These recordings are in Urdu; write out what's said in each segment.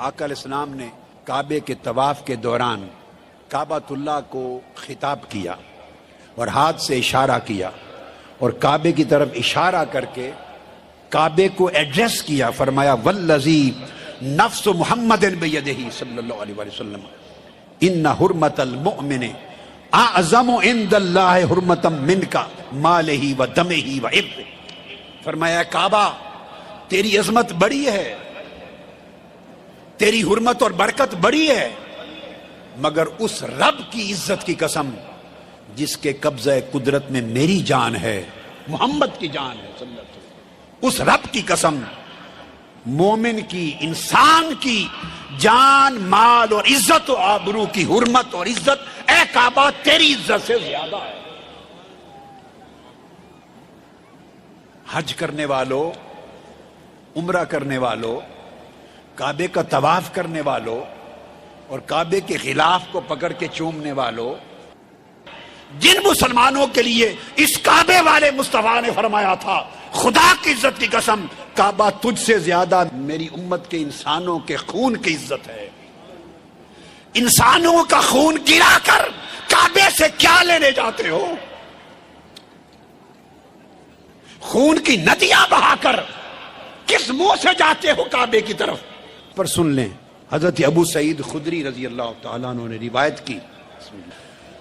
آقا علیہ السلام نے کعبے کے طواف کے دوران کعبۃ اللہ کو خطاب کیا اور ہاتھ سے اشارہ کیا اور کعبے کی طرف اشارہ کر کے کعبے کو ایڈریس کیا. فرمایا والذی نفس محمد بیدہ صلی اللہ علیہ وسلم ان حرمت المؤمن اعظم عند اللہ حرمتا منک مالہ و دمہ و عرضہ. فرمایا کعبہ تیری عظمت بڑی ہے، تیری حرمت اور برکت بڑی ہے، مگر اس رب کی عزت کی قسم جس کے قبضہ قدرت میں میری جان ہے، محمد کی جان ہے صلی اللہ علیہ وسلم، اس رب کی قسم مومن کی، انسان کی جان، مال اور عزت و آبرو کی حرمت اور عزت اے کعبہ تیری عزت سے زیادہ ہے. حج کرنے والوں، عمرہ کرنے والوں، کعبے کا طواف کرنے والوں اور کعبے کے غلاف کو پکڑ کے چومنے والوں، جن مسلمانوں کے لیے اس کعبے والے مصطفیٰ نے فرمایا تھا خدا کی عزت کی قسم کعبہ تجھ سے زیادہ میری امت کے انسانوں کے خون کی عزت ہے. انسانوں کا خون گرا کر کعبے سے کیا لینے جاتے ہو؟ خون کی ندیاں بہا کر کس منہ سے جاتے ہو کعبے کی طرف؟ پر سن لیں، حضرت ابو سعید خدری رضی اللہ تعالیٰ عنہ نے روایت کی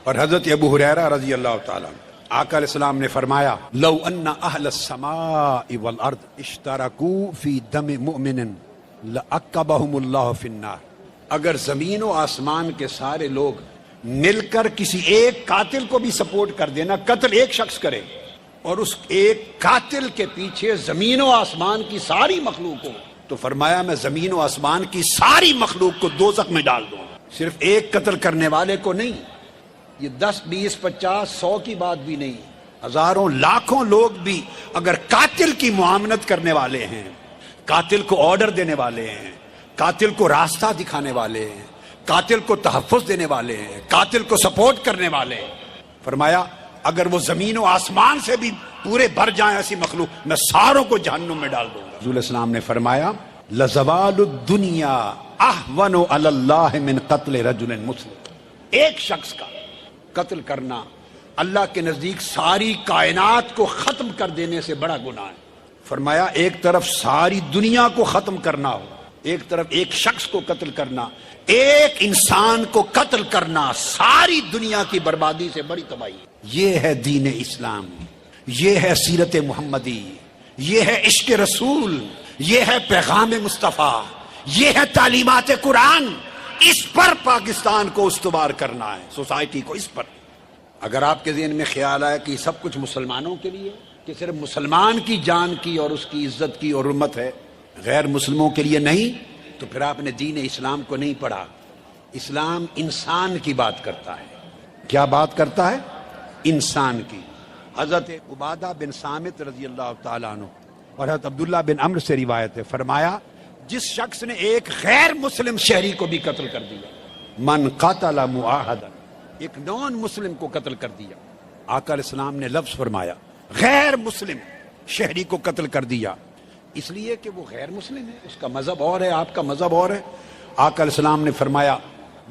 اور حضرت ابو ہریرہ رضی اللہ تعالیٰ عنہ، آقا علیہ السلام نے فرمایا لو ان اہل السماء والارض اشترکوا فی دم مؤمن لعقبہم اللہ فی النار. اگر زمین و آسمان کے سارے لوگ مل کر کسی ایک قاتل کو بھی سپورٹ کر دینا، قتل ایک شخص کرے اور اس ایک قاتل کے پیچھے زمین و آسمان کی ساری مخلوق ہو، تو فرمایا میں زمین و آسمان کی ساری مخلوق کو دوزخ میں ڈال دوں گا. صرف ایک قتل کرنے والے کو نہیں، یہ 10 20 50 100 کی بات بھی نہیں، ہزاروں لاکھوں لوگ بھی اگر قاتل کی معاملت کرنے والے ہیں، قاتل کو آرڈر دینے والے ہیں، قاتل کو راستہ دکھانے والے ہیں، قاتل کو تحفظ دینے والے ہیں، قاتل کو سپورٹ کرنے والے ہیں، فرمایا اگر وہ زمین و آسمان سے بھی پورے بھر جائیں ایسی مخلوق، میں ساروں کو جہنم میں ڈال دوں گا. رسول السلام نے فرمایا لزوال الدنیا اہون علی اللہ من قتل رجل مسلم. ایک شخص کا قتل کرنا اللہ کے نزدیک ساری کائنات کو ختم کر دینے سے بڑا گناہ ہے. فرمایا ایک طرف ساری دنیا کو ختم کرنا ہو، ایک طرف ایک شخص کو قتل کرنا، ایک انسان کو قتل کرنا ساری دنیا کی بربادی سے بڑی تباہی. یہ ہے دین اسلام، یہ ہے سیرت محمدی، یہ ہے عشق رسول، یہ ہے پیغام مصطفیٰ، یہ ہے تعلیمات قرآن. اس پر پاکستان کو استوار کرنا ہے، سوسائٹی کو اس پر. اگر آپ کے ذہن میں خیال آیا کہ سب کچھ مسلمانوں کے لیے، کہ صرف مسلمان کی جان کی اور اس کی عزت کی اور حرمت ہے، غیر مسلموں کے لیے نہیں، تو پھر آپ نے دین اسلام کو نہیں پڑھا. اسلام انسان کی بات کرتا ہے. کیا بات کرتا ہے؟ انسان کی. حضرت عبادہ بن صامت رضی اللہ تعالیٰ عنہ اور حضرت عبداللہ بن عمرو سے روایت ہے، فرمایا جس شخص نے ایک غیر مسلم شہری کو بھی قتل کر دیا، من قتل معاہدا، ایک نان مسلم کو قتل کر دیا. آقا علیہ السلام نے لفظ فرمایا غیر مسلم شہری کو قتل کر دیا، اس لیے کہ وہ غیر مسلم ہے، اس کا مذہب اور ہے، آپ کا مذہب اور ہے. آقا علیہ السلام نے فرمایا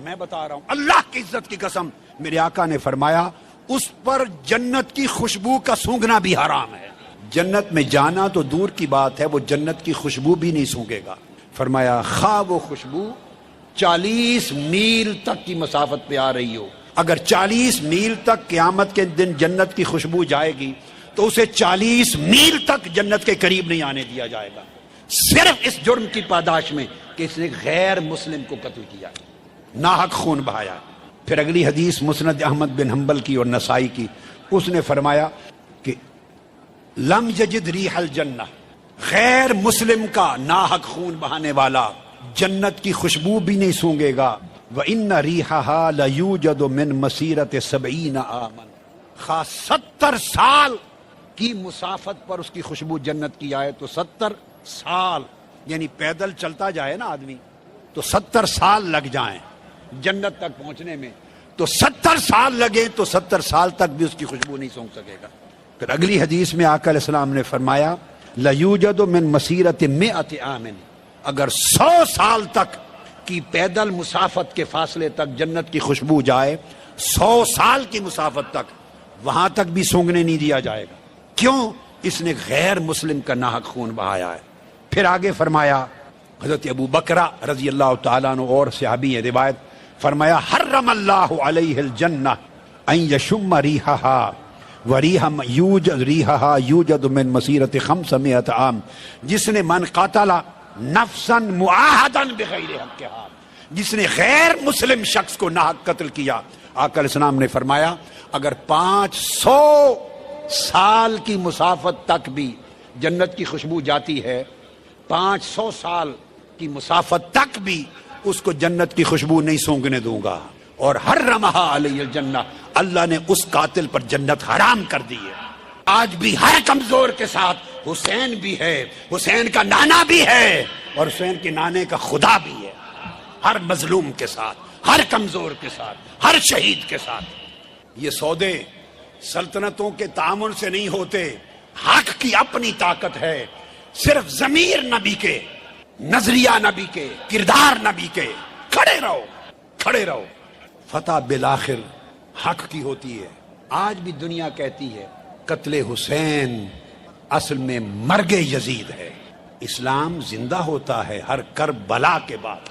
میں بتا رہا ہوں اللہ کی عزت کی قسم، میرے آقا نے فرمایا اس پر جنت کی خوشبو کا سونگنا بھی حرام ہے. جنت میں جانا تو دور کی بات ہے، وہ جنت کی خوشبو بھی نہیں سونگے گا. فرمایا خواہ وہ خوشبو 40 میل تک کی مسافت پہ آ رہی ہو، اگر 40 میل تک قیامت کے دن جنت کی خوشبو جائے گی تو اسے 40 میل تک جنت کے قریب نہیں آنے دیا جائے گا، صرف اس جرم کی پاداش میں کہ اس نے غیر مسلم کو قتل کیا، ناحق خون بہایا. پھر اگلی حدیث مسند احمد بن حنبل کی اور نسائی کی، اس نے فرمایا کہ لم یجد ریح الجنہ، غیر مسلم کا ناحق خون بہانے والا جنت کی خوشبو بھی نہیں سونگے گا. وَإِنَّ رِيحَهَا لَيُوجَدُ مِن مَسِيرَةِ 70 عَامًا، خواہ 70 سال کی مسافت پر اس کی خوشبو جنت کی آئے تو 70 سال، یعنی پیدل چلتا جائے نا آدمی تو 70 سال لگ جائیں جنت تک پہنچنے میں، تو 70 سال لگے تو 70 سال تک بھی اس کی خوشبو نہیں سونگ سکے گا. پھر اگلی حدیث میں آقا علیہ السلام نے فرمایا لَيُوجَدُ مِن مَسِيرَةِ 100 عَامٍ، اگر 100 سال تک کی پیدل مسافت کے فاصلے تک جنت کی خوشبو جائے، 100 سال کی مسافت تک وہاں تک بھی سونگنے نہیں دیا جائے گا۔ کیوں؟ اس نے غیر مسلم کا ناحق خون بہایا ہے۔ پھر آگے فرمایا حضرت ابو بکرہ رضی اللہ تعالیٰ عنہ اور صحابی ہے روایت، فرمایا حرم اللہ علیہ الجنہ ان یشم ریحہا ریحہا یوجد من مسیرت 500 عام، جس نے من قاتل نفسا معاہدا بغیر حقہا، جس نے غیر مسلم شخص کو ناحق قتل کیا، آقا علیہ السلام نے فرمایا اگر 500 سال کی مسافت تک بھی جنت کی خوشبو جاتی ہے، 500 سال کی مسافت تک بھی اس کو جنت کی خوشبو نہیں سونگنے دوں گا۔ اور حرمہا علیہ الجنہ، اللہ نے اس قاتل پر جنت حرام کر دی ہے۔ آج بھی ہر کمزور کے ساتھ حسین بھی ہے، حسین کا نانا بھی ہے، اور حسین کے نانے کا خدا بھی ہے۔ ہر مظلوم کے ساتھ، ہر کمزور کے ساتھ، ہر شہید کے ساتھ۔ یہ سودے سلطنتوں کے تعاون سے نہیں ہوتے، حق کی اپنی طاقت ہے۔ صرف ضمیر نبی کے، نظریہ نبی کے، کردار نبی کے، کھڑے رہو، کھڑے رہو، فتح بالآخر حق کی ہوتی ہے۔ آج بھی دنیا کہتی ہے قتل حسین اصل میں مرگ یزید ہے۔ اسلام زندہ ہوتا ہے ہر کربلا کے بعد۔